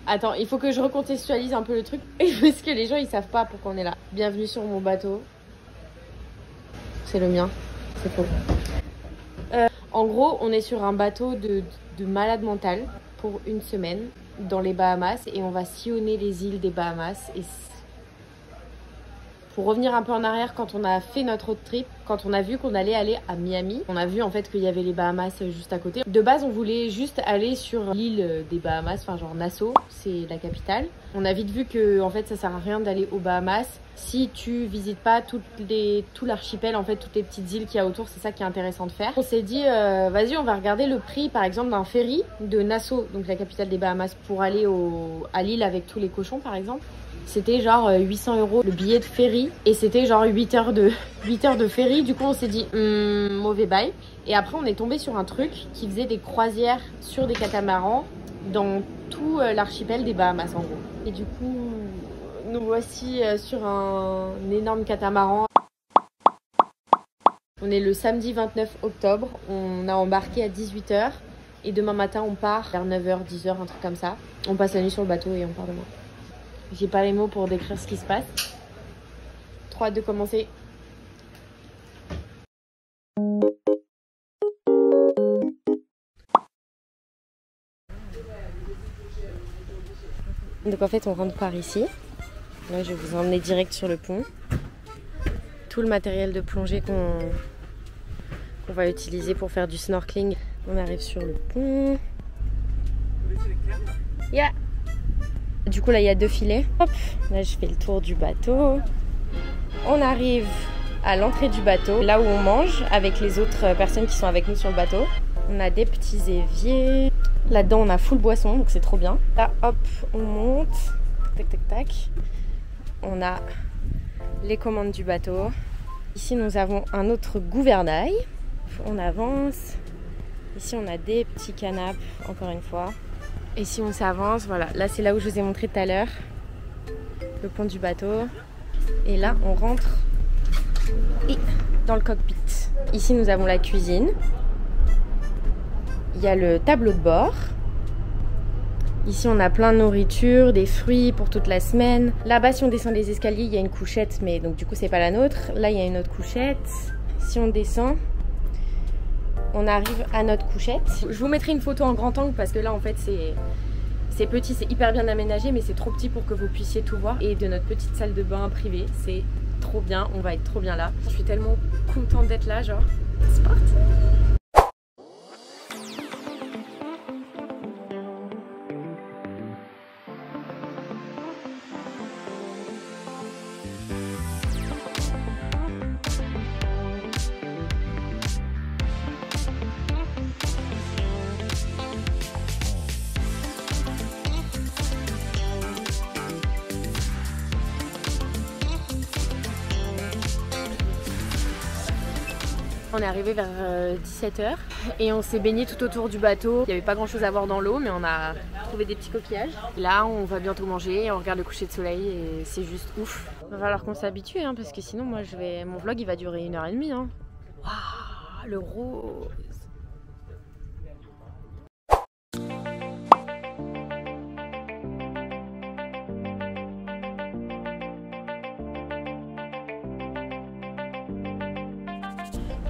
Attends, il faut que je recontextualise un peu le truc parce que les gens ils savent pas pourquoi on est là. Bienvenue sur mon bateau. C'est le mien, c'est faux. En gros, on est sur un bateau de malade mental pour une semaine dans les Bahamas et on va sillonner les îles des Bahamas. Et pour revenir un peu en arrière, quand on a fait notre road trip, quand on a vu qu'on allait aller à Miami, on a vu en fait qu'il y avait les Bahamas juste à côté. De base, on voulait juste aller sur l'île des Bahamas, enfin genre Nassau, c'est la capitale. On a vite vu que en fait ça sert à rien d'aller aux Bahamas si tu visites pas tout l'archipel, en fait toutes les petites îles qu'il y a autour. C'est ça qui est intéressant de faire. On s'est dit vas-y, on va regarder le prix par exemple d'un ferry de Nassau, donc la capitale des Bahamas, pour aller à l'île avec tous les cochons par exemple. C'était genre 800 € le billet de ferry et c'était genre 8 heures de ferry. Du coup on s'est dit mauvais bail. Et après on est tombé sur un truc qui faisait des croisières sur des catamarans dans tout l'archipel des Bahamas en gros. Et du coup nous voici sur un énorme catamaran. On est le samedi 29 octobre, on a embarqué à 18 h et demain matin on part vers 9 h, 10 h, un truc comme ça. On passe la nuit sur le bateau et on part demain. J'ai pas les mots pour décrire ce qui se passe. 3, 2, commencer. Donc en fait on rentre par ici. Là je vais vous emmener direct sur le pont. Tout le matériel de plongée qu'on va utiliser pour faire du snorkeling. On arrive sur le pont. Yeah. Du coup là il y a 2 filets. Hop, là je fais le tour du bateau. On arrive à l'entrée du bateau, là où on mange avec les autres personnes qui sont avec nous sur le bateau. On a des petits éviers. Là-dedans on a full boisson, donc c'est trop bien. Là hop, on monte. Tac tac tac. On a les commandes du bateau. Ici nous avons un autre gouvernail. On avance. Ici on a des petits canapes, encore une fois. Et si on s'avance, voilà, là c'est là où je vous ai montré tout à l'heure, le pont du bateau. Et là on rentre dans le cockpit. Ici nous avons la cuisine. Il y a le tableau de bord. Ici on a plein de nourriture, des fruits pour toute la semaine. Là-bas si on descend les escaliers il y a une couchette, mais donc du coup c'est pas la nôtre. Là il y a une autre couchette. Si on descend, on arrive à notre couchette. Je vous mettrai une photo en grand angle parce que là en fait c'est petit, c'est hyper bien aménagé mais c'est trop petit pour que vous puissiez tout voir. Et de notre petite salle de bain privée, c'est trop bien, on va être trop bien là. Je suis tellement contente d'être là, genre c'est parti. On est arrivé vers 17 h et on s'est baigné tout autour du bateau. Il n'y avait pas grand chose à voir dans l'eau, mais on a trouvé des petits coquillages. Là, on va bientôt manger, on regarde le coucher de soleil et c'est juste ouf. Il va falloir qu'on s'habitue hein, parce que sinon, moi, mon vlog il va durer 1 h 30. Hein. Waouh, le rose.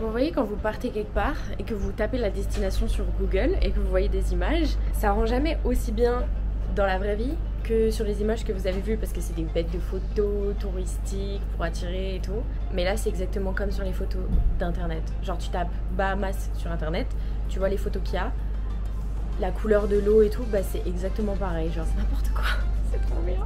Vous voyez quand vous partez quelque part et que vous tapez la destination sur Google et que vous voyez des images, ça rend jamais aussi bien dans la vraie vie que sur les images que vous avez vues parce que c'est des bêtes de photos touristiques pour attirer et tout. Mais là c'est exactement comme sur les photos d'internet. Genre tu tapes Bahamas sur internet, tu vois les photos qu'il y a, la couleur de l'eau et tout, bah c'est exactement pareil, genre c'est n'importe quoi, c'est trop bien.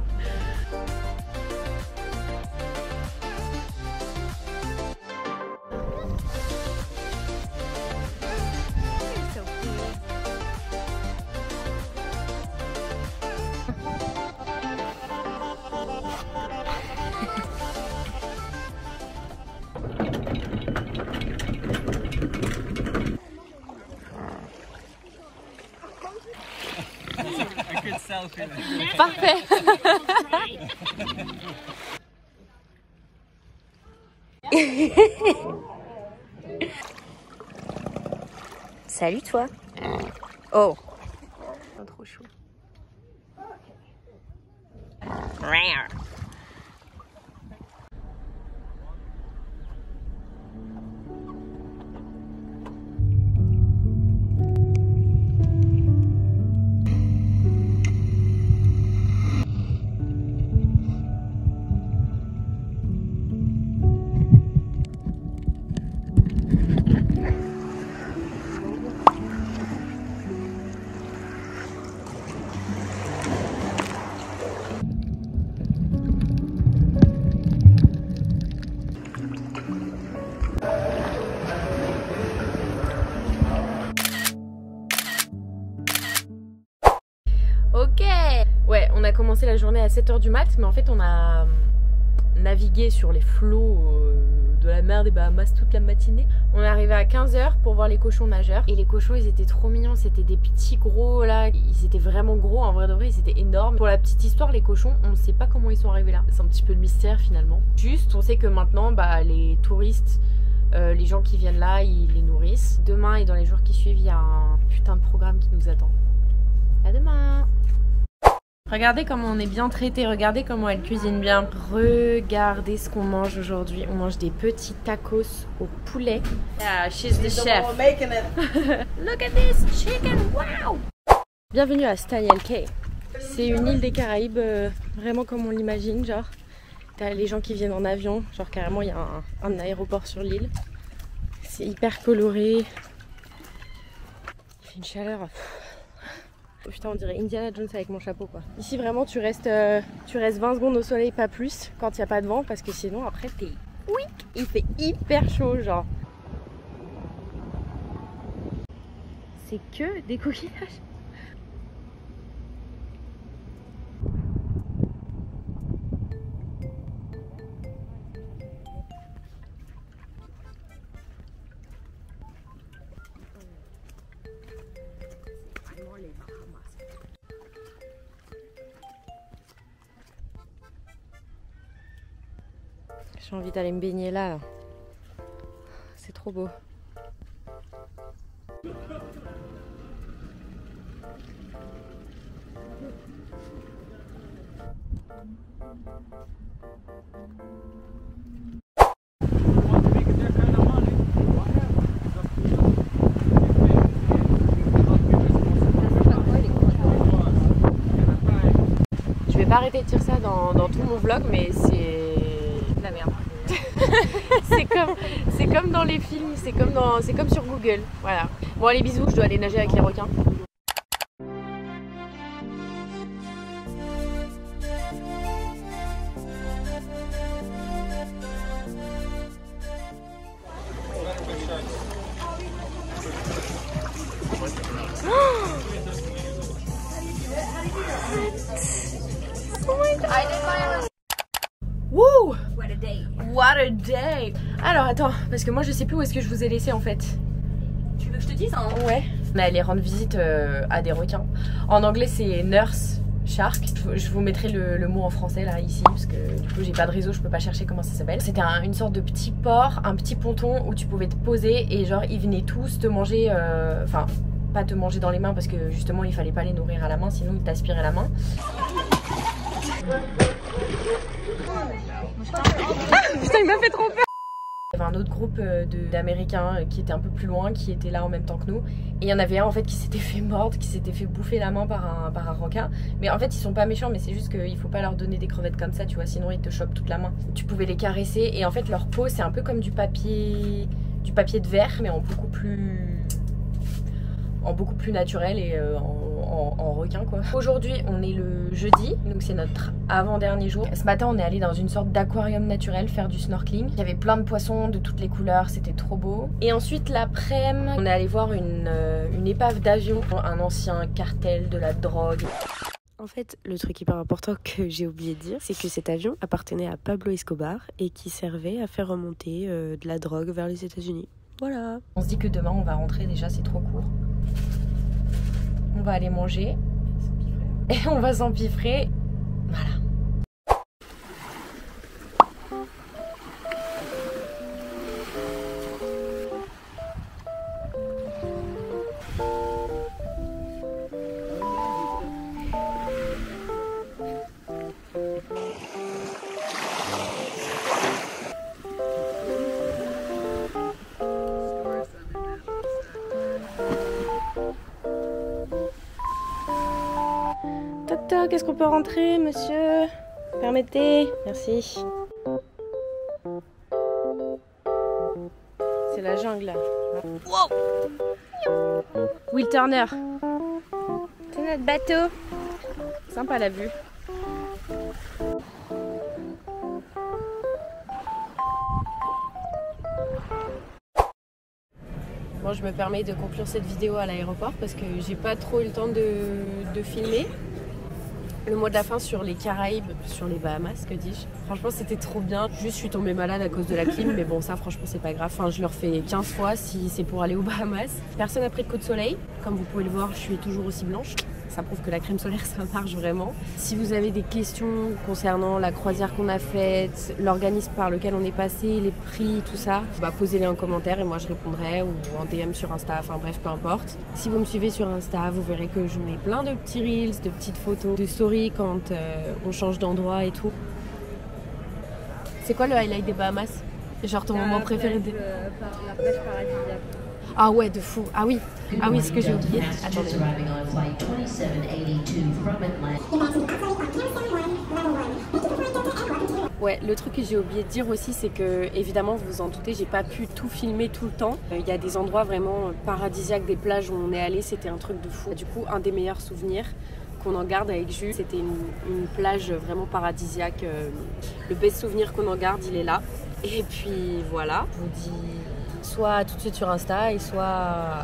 Parfait. Salut toi. Oh. machin trop chou. Ok. Ouais, on a commencé la journée à 7 h du mat, mais en fait on a navigué sur les flots de la mer des Bahamas toute la matinée. On est arrivé à 15 h pour voir les cochons nageurs. Et les cochons, ils étaient trop mignons. C'était des petits gros là. Ils étaient vraiment gros. En vrai de vrai, ils étaient énormes. Pour la petite histoire, les cochons, on ne sait pas comment ils sont arrivés là. C'est un petit peu le mystère finalement. Juste, on sait que maintenant, les touristes, les gens qui viennent là, ils les nourrissent. Demain et dans les jours qui suivent, il y a un putain de programme qui nous attend. À demain. Regardez comment on est bien traité, regardez comment elle cuisine bien. Regardez ce qu'on mange aujourd'hui. On mange des petits tacos au poulet. Yeah, she's the chef. Look at this chicken, wow! Bienvenue à Staniel Cay. C'est une île des Caraïbes, vraiment comme on l'imagine, genre. T'as les gens qui viennent en avion, genre carrément il y a un aéroport sur l'île. C'est hyper coloré. Il fait une chaleur. Oh putain, on dirait Indiana Jones avec mon chapeau quoi. Ici vraiment tu restes 20 secondes au soleil, pas plus, quand il n'y a pas de vent, parce que sinon après t'es oui, il fait hyper chaud genre. C'est que des coquillages. J'ai envie d'aller me baigner là. C'est trop beau. Je vais pas arrêter de dire ça dans tout mon vlog, mais c'est la merde. c'est comme dans les films, c'est comme sur Google. Voilà. Bon allez, bisous, je dois aller nager avec les requins. Oh my god. Wouh! What a day! What a day! Alors attends, parce que moi je sais plus où est-ce que je vous ai laissé en fait. Tu veux que je te dise hein? Ouais. On est allé rendre visite à des requins. En anglais c'est nurse shark. Je vous mettrai le mot en français là ici parce que du coup j'ai pas de réseau, je peux pas chercher comment ça s'appelle. C'était une sorte de petit port, un petit ponton où tu pouvais te poser et genre ils venaient tous te manger, enfin pas te manger dans les mains parce que justement il fallait pas les nourrir à la main sinon ils t'aspiraient la main. Ah, putain, il m'a fait trop peur. Il y avait un autre groupe d'Américains qui était un peu plus loin, qui était là en même temps que nous. Et il y en avait un en fait qui s'était fait mordre, qui s'était fait bouffer la main par un requin. Mais en fait ils sont pas méchants, mais c'est juste qu'il faut pas leur donner des crevettes comme ça, tu vois, sinon ils te chopent toute la main. Tu pouvais les caresser et en fait leur peau c'est un peu comme du papier de verre, mais en beaucoup plus naturel et en requin quoi. Aujourd'hui on est le jeudi, donc c'est notre avant-dernier jour. Ce matin on est allé dans une sorte d'aquarium naturel faire du snorkeling. Il y avait plein de poissons de toutes les couleurs, c'était trop beau. Et ensuite l'après-midi on est allé voir une épave d'avion, un ancien cartel de la drogue. En fait, le truc hyper important que j'ai oublié de dire, c'est que cet avion appartenait à Pablo Escobar et qui servait à faire remonter de la drogue vers les États-Unis. Voilà. On se dit que demain on va rentrer, déjà c'est trop court. On va aller manger et on va s'empiffrer. Voilà. TikTok, est-ce qu'on peut rentrer, monsieur? Permettez, merci. C'est la jungle là. Wow. Will Turner. C'est notre bateau. Sympa la vue. Bon, je me permets de conclure cette vidéo à l'aéroport parce que j'ai pas trop eu le temps de filmer. Le mot de la fin sur les Caraïbes, sur les Bahamas, que dis-je. Franchement, c'était trop bien. Juste, je suis tombée malade à cause de la clim, mais bon, ça, franchement, c'est pas grave. Enfin, je le refais 15 fois si c'est pour aller aux Bahamas. Personne n'a pris de coup de soleil. Comme vous pouvez le voir, je suis toujours aussi blanche. Ça prouve que la crème solaire, ça marche vraiment. Si vous avez des questions concernant la croisière qu'on a faite, l'organisme par lequel on est passé, les prix, tout ça, bah, posez-les en commentaire et moi je répondrai, ou en DM sur Insta, enfin bref, peu importe. Si vous me suivez sur Insta, vous verrez que je mets plein de petits reels, de petites photos, de stories quand on change d'endroit et tout. C'est quoi le highlight des Bahamas? Genre ton moment préféré des... La plage paradisiaque. Ah ouais, de fou. Ah oui, ce que j'ai oublié. Attendez. Ouais, le truc que j'ai oublié de dire aussi, c'est que, évidemment, vous vous en doutez, j'ai pas pu tout filmer tout le temps. Il y a des endroits vraiment paradisiaques, des plages où on est allé, c'était un truc de fou. Du coup, un des meilleurs souvenirs qu'on en garde avec Jules, c'était une plage vraiment paradisiaque. Le best souvenir qu'on en garde, il est là. Et puis voilà, je vous dis soit tout de suite sur Insta et soit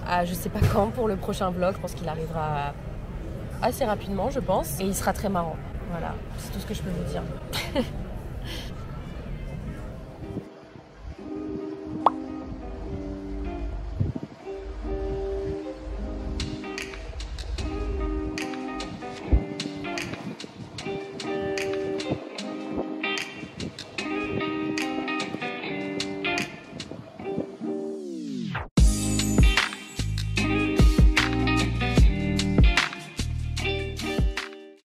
à je sais pas quand pour le prochain vlog. Je pense qu'il arrivera assez rapidement, je pense. Et il sera très marrant. Voilà, c'est tout ce que je peux vous dire.